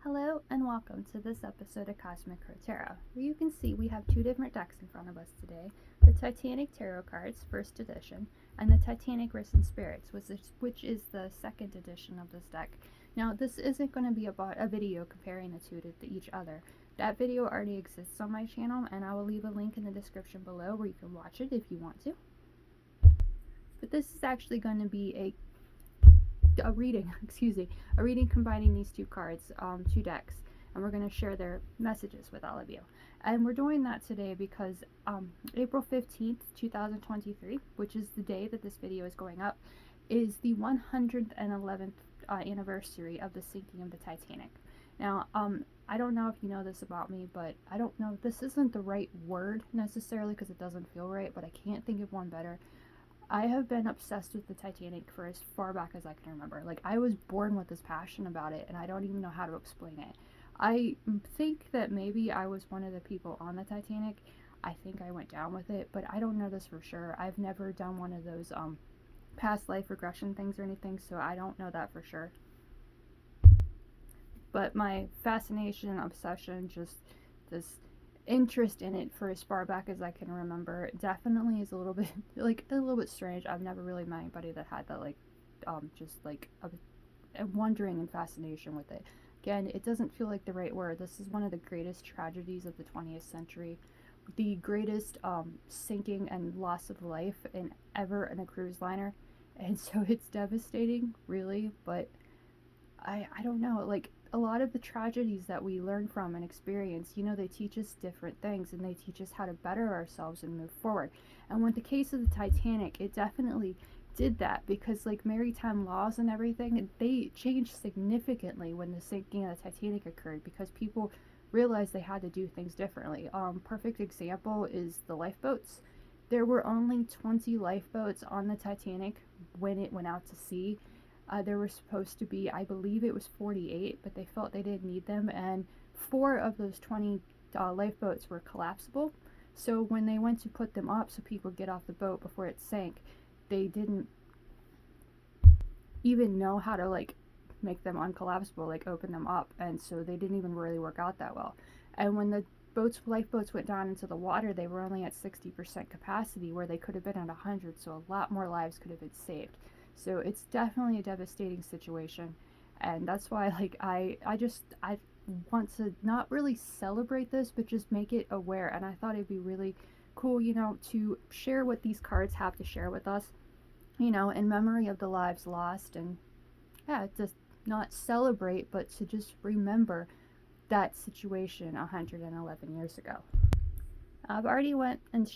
Hello and welcome to this episode of Cosmic Crow Tarot, where you can see we have two different decks in front of us today, the Titanic Tarot cards, first edition, and the Titanic Risen Spirits, which is the second edition of this deck. Now, this isn't going to be about a video comparing the two to each other. That video already exists on my channel, and I will leave a link in the description below where you can watch it if you want to. But this is actually going to be a reading, a reading combining these two cards, two decks, and we're going to share their messages with all of you. And we're doing that today because April 15th, 2023, which is the day that this video is going up, is the 111th anniversary of the sinking of the Titanic. Now, I don't know if you know this about me, but I don't know, this isn't the right word necessarily because it doesn't feel right, but I can't think of one better. I have been obsessed with the Titanic for as far back as I can remember. Like, I was born with this passion about it, and I don't even know how to explain it. I think that maybe I was one of the people on the Titanic. I think I went down with it, but I don't know this for sure. I've never done one of those past life regression things or anything, so I don't know that for sure. But my fascination, obsession, just this interest in it for as far back as I can remember definitely is a little bit strange. I've never really met anybody that had that just like a wondering and fascination with it. Again, it doesn't feel like the right word. This is one of the greatest tragedies of the 20th century, the greatest sinking and loss of life ever in a cruise liner, and so it's devastating, really. But I don't know, like, a lot of the tragedies that we learn from and experience, they teach us different things, and they teach us how to better ourselves and move forward. And with the case of the Titanic, it definitely did that, because like maritime laws and everything, they changed significantly when the sinking of the Titanic occurred, because people realized they had to do things differently. Perfect example is the lifeboats. There were only 20 lifeboats on the Titanic when it went out to sea. There were supposed to be, I believe it was 48, but they felt they didn't need them, and 4 of those 20 lifeboats were collapsible. So when they went to put them up so people could get off the boat before it sank, they didn't even know how to make them uncollapsible, like open them up, and so they didn't even really work out that well. And when the lifeboats went down into the water, they were only at 60% capacity, where they could have been at 100, so a lot more lives could have been saved. So it's definitely a devastating situation, and that's why I want to not really celebrate this, but just make it aware. And I thought it'd be really cool, to share what these cards have to share with us, in memory of the lives lost, and yeah, just not celebrate, but to just remember that situation 111 years ago. I've already went and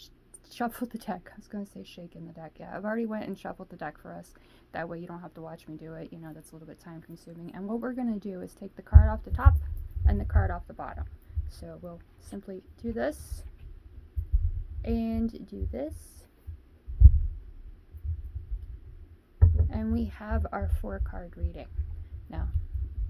shuffled the deck. I was going to say shaken the deck. Yeah, I've already went and shuffled the deck for us. That way you don't have to watch me do it. That's a little bit time consuming. And what we're going to do is take the card off the top and the card off the bottom. So we'll simply do this and do this. And we have our 4-card reading. Now,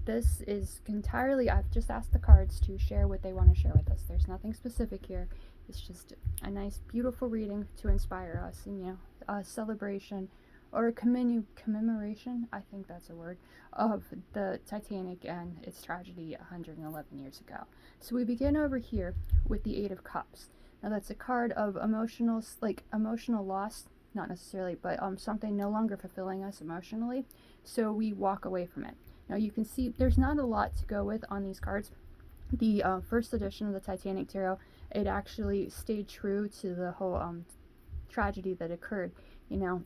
this is entirely, I've just asked the cards to share what they want to share with us. There's nothing specific here. It's just a nice, beautiful reading to inspire us, and a celebration or a commemoration, I think that's a word, of the Titanic and its tragedy 111 years ago. So we begin over here with the 8 of Cups. Now that's a card of emotional loss, not necessarily, but something no longer fulfilling us emotionally, so we walk away from it. Now you can see there's not a lot to go with on these cards. The first edition of the Titanic Tarot, it actually stayed true to the whole tragedy that occurred.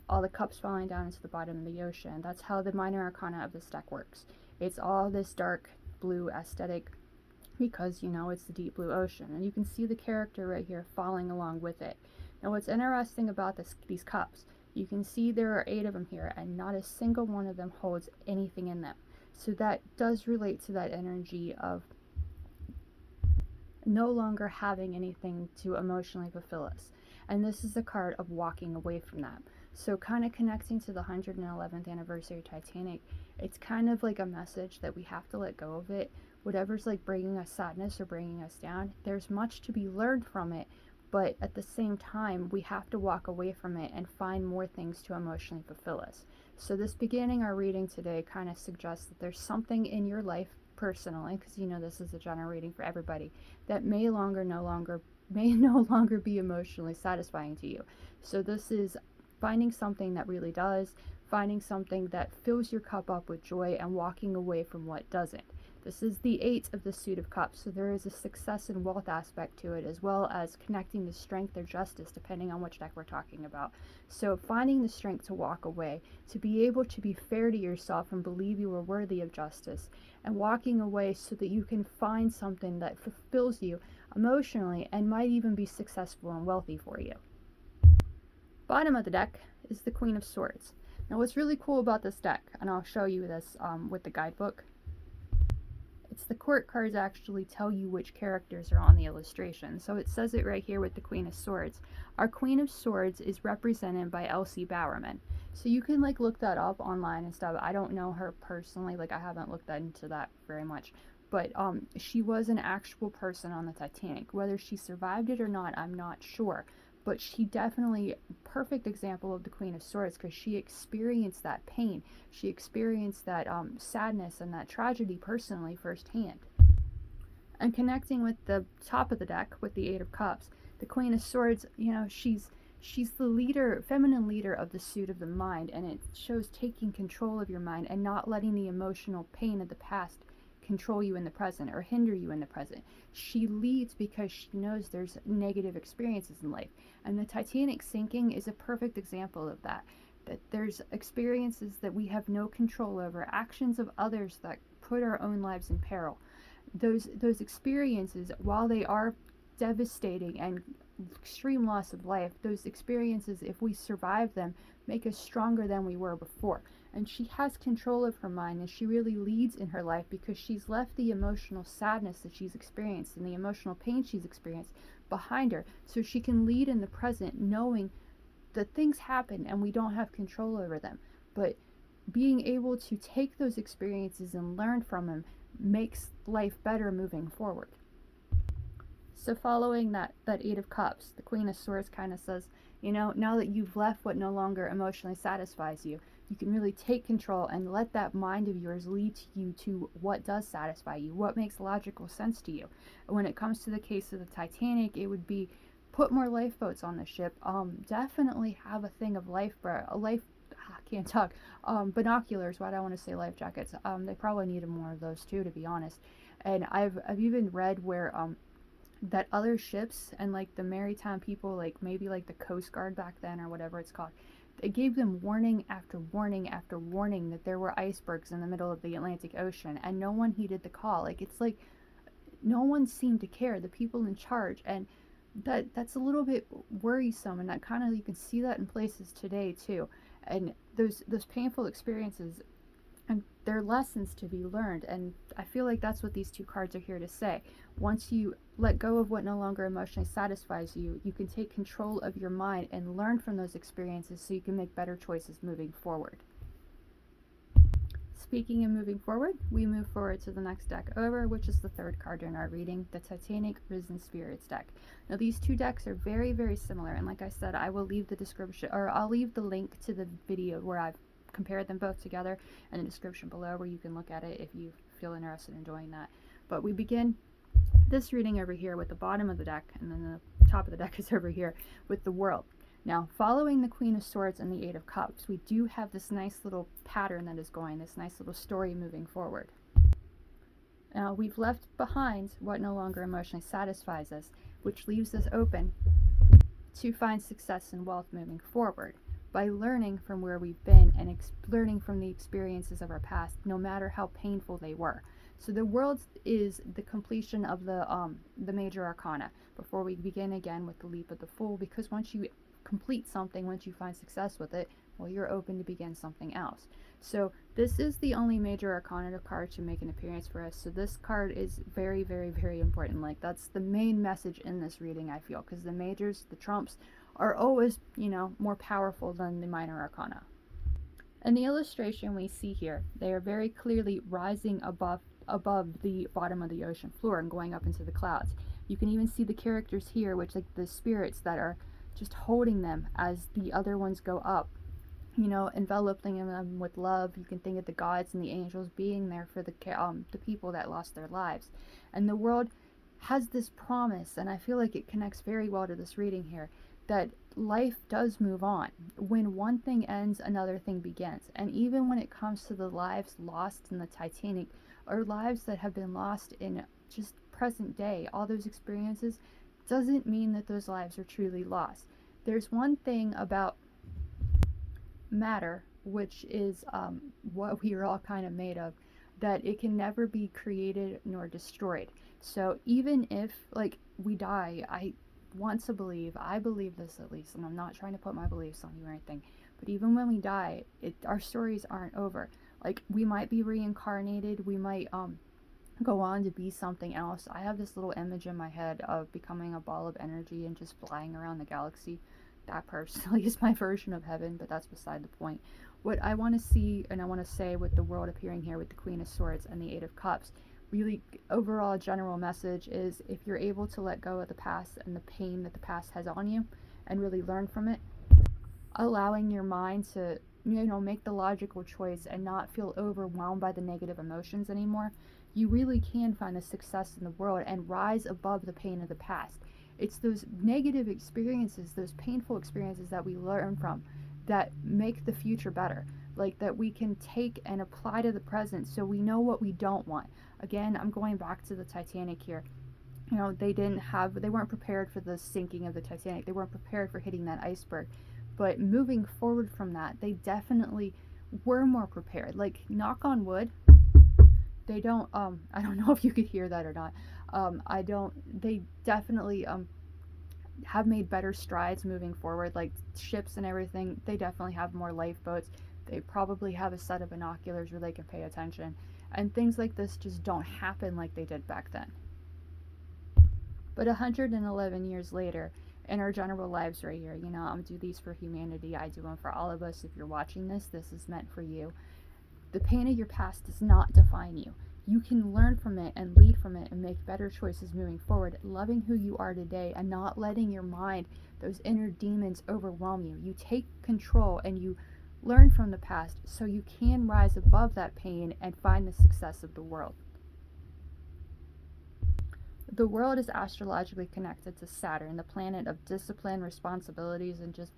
All the cups falling down into the bottom of the ocean. That's how the minor arcana of this deck works. It's all this dark blue aesthetic because, it's the deep blue ocean. And you can see the character right here falling along with it. Now what's interesting about these cups, you can see there are 8 of them here, and not a single one of them holds anything in them. So that does relate to that energy of no longer having anything to emotionally fulfill us. And this is a card of walking away from that. So kind of connecting to the 111th anniversary of Titanic, it's kind of like a message that we have to let go of it. Whatever's bringing us sadness or bringing us down, there's much to be learned from it, but at the same time, we have to walk away from it and find more things to emotionally fulfill us. So this beginning our reading today kind of suggests that there's something in your life personally, because you know this is a general reading for everybody, that may no longer be emotionally satisfying to you. So this is finding something that really does, finding something that fills your cup up with joy, and walking away from what doesn't. This is the 8 of the suit of cups, so there is a success and wealth aspect to it, as well as connecting to strength or justice, depending on which deck we're talking about. So finding the strength to walk away, to be able to be fair to yourself and believe you are worthy of justice, and walking away so that you can find something that fulfills you emotionally and might even be successful and wealthy for you. Bottom of the deck is the Queen of Swords. Now what's really cool about this deck, and I'll show you this with the guidebook, it's the court cards actually tell you which characters are on the illustration. So it says it right here with the Queen of Swords. Our Queen of Swords is represented by Elsie Bowerman. So you can like look that up online and stuff. I don't know her personally, like I haven't looked into that very much. But she was an actual person on the Titanic. Whether she survived it or not, I'm not sure. But she definitely, perfect example of the Queen of Swords, because she experienced that pain. She experienced that sadness and that tragedy personally firsthand. And connecting with the top of the deck, with the 8 of Cups, the Queen of Swords, you know, she's the leader, feminine leader of the suit of the mind, and it shows taking control of your mind and not letting the emotional pain of the past control you in the present or hinder you in the present. She leads because she knows there's negative experiences in life, and the Titanic sinking is a perfect example of that. That there's experiences that we have no control over, actions of others that put our own lives in peril. Those experiences, while they are devastating and extreme loss of life, those experiences, if we survive them, make us stronger than we were before. And she has control of her mind, and she really leads in her life because she's left the emotional sadness that she's experienced and the emotional pain she's experienced behind her, so she can lead in the present, knowing that things happen and we don't have control over them, but being able to take those experiences and learn from them makes life better moving forward. So following that 8 of Cups, the Queen of Swords kind of says, you know, now that you've left what no longer emotionally satisfies you, you can really take control and let that mind of yours lead you to what does satisfy you, what makes logical sense to you. When it comes to the case of the Titanic, it would be put more lifeboats on the ship. Definitely have a thing of binoculars. Why do I want to say life jackets? They probably needed more of those too, to be honest. And I've even read where that other ships and like the maritime people, like maybe like the Coast Guard back then or whatever it's called, they gave them warning after warning after warning that there were icebergs in the middle of the Atlantic Ocean, and no one heeded the call. Like, it's like no one seemed to care, the people in charge, and that's a little bit worrisome, and that kind of, you can see that in places today too. And those painful experiences, and they're lessons to be learned, and I feel like that's what these 2 cards are here to say. Once you let go of what no longer emotionally satisfies you, you can take control of your mind and learn from those experiences so you can make better choices moving forward. Speaking of moving forward, we move forward to the next deck over, which is the 3rd card in our reading, the Titanic Risen Spirits deck. Now these 2 decks are very, very similar, and like I said, I will leave the description, or I'll leave the link to the video where I've compared them both together in the description below, where you can look at it if you feel interested in doing that. But we begin this reading over here with the bottom of the deck, and then the top of the deck is over here with the World. Now, following the Queen of Swords and the 8 of Cups, we do have this nice little pattern that is going, this nice little story moving forward. Now, we've left behind what no longer emotionally satisfies us, which leaves us open to find success and wealth moving forward by learning from where we've been and learning from the experiences of our past, no matter how painful they were. So the World is the completion of the major arcana before we begin again with the Leap of the Fool, because once you complete something, once you find success with it, well, you're open to begin something else. So this is the only major arcana card to make an appearance for us, so this card is very, very, very important. Like, that's the main message in this reading, I feel, because the majors, the trumps, are always, you know, more powerful than the minor arcana. In the illustration we see here, they are very clearly rising above the bottom of the ocean floor and going up into the clouds. You can even see the characters here, which, like, the spirits that are just holding them as the other ones go up. enveloping them with love. You can think of the gods and the angels being there for the people that lost their lives. And the world has this promise, and I feel like it connects very well to this reading here, that life does move on. When one thing ends, another thing begins. And even when it comes to the lives lost in the Titanic, or lives that have been lost in just present day, all those experiences, doesn't mean that those lives are truly lost. There's one thing about matter, which is what we are all kind of made of, that it can never be created nor destroyed. So even if, like, we die, I believe this at least, and I'm not trying to put my beliefs on you or anything, but even when we die, our stories aren't over. Like, we might be reincarnated, we might go on to be something else. I have this little image in my head of becoming a ball of energy and just flying around the galaxy. That personally is my version of heaven, but that's beside the point. What I want to see and I want to say with the world appearing here with the Queen of Swords and the Eight of Cups, really overall general message is, if you're able to let go of the past and the pain that the past has on you and really learn from it, allowing your mind to make the logical choice and not feel overwhelmed by the negative emotions anymore, you really can find a success in the world and rise above the pain of the past. It's those negative experiences, those painful experiences that we learn from, that make the future better. Like, that we can take and apply to the present so we know what we don't want. Again, I'm going back to the Titanic here. They weren't prepared for the sinking of the Titanic. They weren't prepared for hitting that iceberg. But moving forward from that, they definitely were more prepared. Like, knock on wood, they don't, I don't know if you could hear that or not. They definitely, have made better strides moving forward. Like, ships and everything, they definitely have more lifeboats. They probably have a set of binoculars where they can pay attention. And things like this just don't happen like they did back then. But 111 years later, in our general lives right here, I'm do these for humanity. I do them for all of us. If you're watching this is meant for you. The pain of your past does not define you. You can learn from it and lead from it and make better choices moving forward, loving who you are today and not letting your mind, those inner demons, overwhelm you. You take control and you learn from the past so you can rise above that pain and find the success of the world. The world is astrologically connected to Saturn, the planet of discipline, responsibilities, and just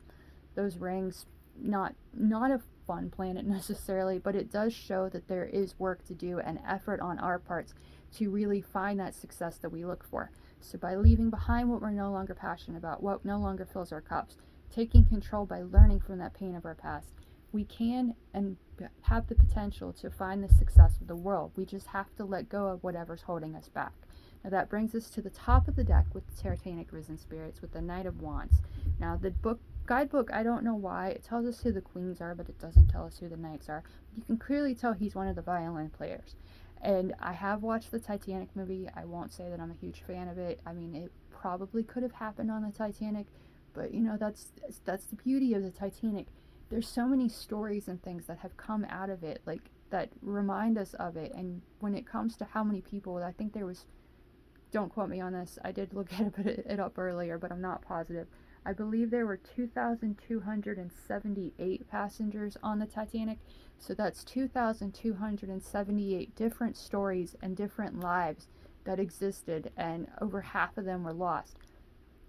those rings. Not a fun planet necessarily, but it does show that there is work to do and effort on our parts to really find that success that we look for. So by leaving behind what we're no longer passionate about, what no longer fills our cups, taking control by learning from that pain of our past, we can and have the potential to find the success of the world. We just have to let go of whatever's holding us back. Now that brings us to the top of the deck with the Titanic Risen Spirits with the Knight of Wands. Now the guidebook, I don't know why, it tells us who the queens are, but it doesn't tell us who the knights are. You can clearly tell he's one of the violin players. And I have watched the Titanic movie. I won't say that I'm a huge fan of it. I mean, it probably could have happened on the Titanic, but that's the beauty of the Titanic. There's so many stories and things that have come out of it, like, that remind us of it. And when it comes to how many people, I think there was, don't quote me on this, I did look it up earlier, but I'm not positive. I believe there were 2,278 passengers on the Titanic, so that's 2,278 different stories and different lives that existed, and over half of them were lost.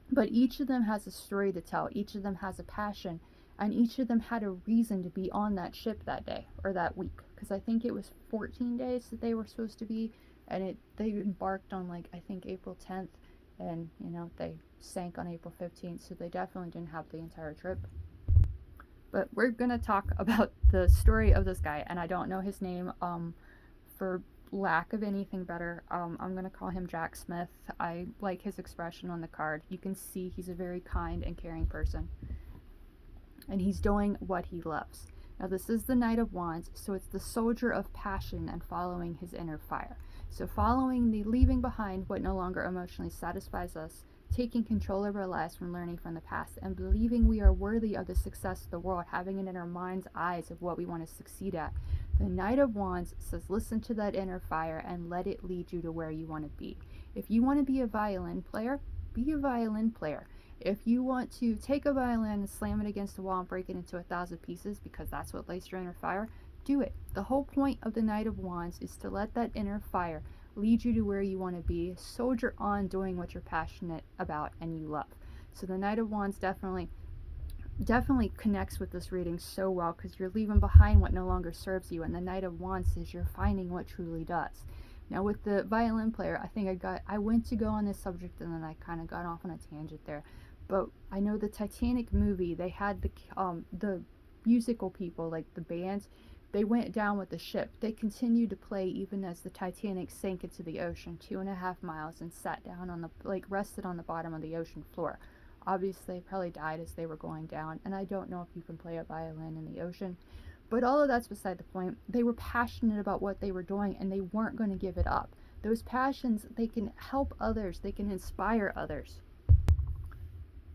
But each of them has a story to tell, each of them has a passion, and each of them had a reason to be on that ship that day, or that week, because I think it was 14 days that they were supposed to be, and they embarked on, like, I think April 10th, and they sank on April 15th, so they definitely didn't have the entire trip. But we're gonna talk about the story of this guy, and I don't know his name, for lack of anything better. I'm gonna call him Jack Smith. I like his expression on the card. You can see he's a very kind and caring person, and he's doing what he loves. Now this is the Knight of Wands, so it's the soldier of passion and following his inner fire. So following the leaving behind what no longer emotionally satisfies us, taking control of our lives from learning from the past, and believing we are worthy of the success of the world, having it in our mind's eyes of what we want to succeed at. The Knight of Wands says, listen to that inner fire and let it lead you to where you want to be. If you want to be a violin player, be a violin player. If you want to take a violin and slam it against the wall and break it into 1,000 pieces because that's what lights your inner fire, do it. The whole point of the Knight of Wands is to let that inner fire lead you to where you want to be. Soldier on doing what you're passionate about and you love. So the Knight of Wands definitely connects with this reading so well because you're leaving behind what no longer serves you, and the Knight of Wands is you're finding what truly does. Now with the violin player, I think I went to go on this subject and then I kind of got off on a tangent there. But I know the Titanic movie, they had the musical people, like the bands, they went down with the ship. They continued to play even as the Titanic sank into the ocean 2.5 miles and sat down on the rested on the bottom of the ocean floor. Obviously, they probably died as they were going down, and I don't know if you can play a violin in the ocean. But all of that's beside the point. They were passionate about what they were doing, and they weren't going to give it up. Those passions, they can help others, they can inspire others.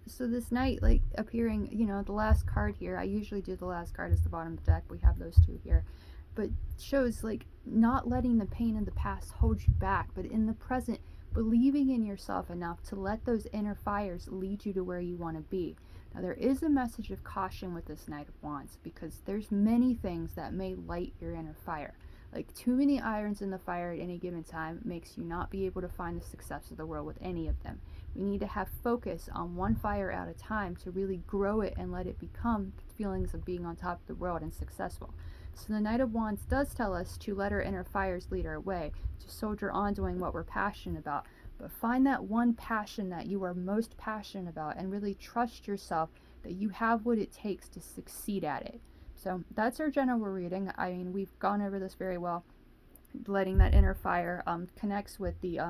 So this knight, like appearing, the last card here, I usually do the last card as the bottom of the deck. We have those two here. But shows like not letting the pain of the past hold you back, but in the present, believing in yourself enough to let those inner fires lead you to where you want to be. Now there is a message of caution with this Knight of Wands because there's many things that may light your inner fire. Like too many irons in the fire at any given time makes you not be able to find the success of the world with any of them. We need to have focus on one fire at a time to really grow it and let it become feelings of being on top of the world and successful. So the Knight of Wands does tell us to let our inner fires lead our way, to soldier on doing what we're passionate about. But find that one passion that you are most passionate about and really trust yourself that you have what it takes to succeed at it. So that's our general reading. I mean, we've gone over this very well. Letting that inner fire connects with the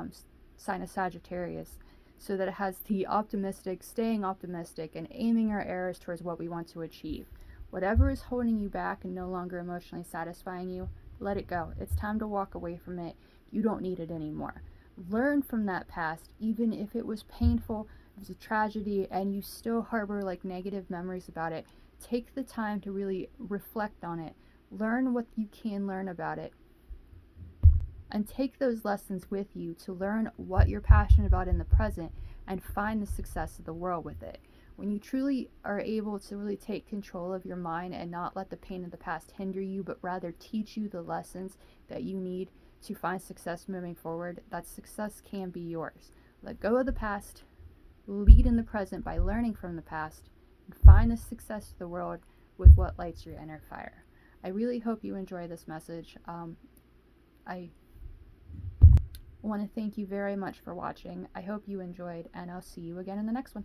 sign of Sagittarius so that it has the optimistic, staying optimistic, and aiming our arrows towards what we want to achieve. Whatever is holding you back and no longer emotionally satisfying you, let it go. It's time to walk away from it. You don't need it anymore. Learn from that past, even if it was painful, it was a tragedy, and you still harbor like negative memories about it. Take the time to really reflect on it. Learn what you can learn about it. And take those lessons with you to learn what you're passionate about in the present and find the success of the world with it. When you truly are able to really take control of your mind and not let the pain of the past hinder you, but rather teach you the lessons that you need to find success moving forward, that success can be yours. Let go of the past, lead in the present by learning from the past, and find the success of the world with what lights your inner fire. I really hope you enjoy this message. I want to thank you very much for watching. I hope you enjoyed, and I'll see you again in the next one.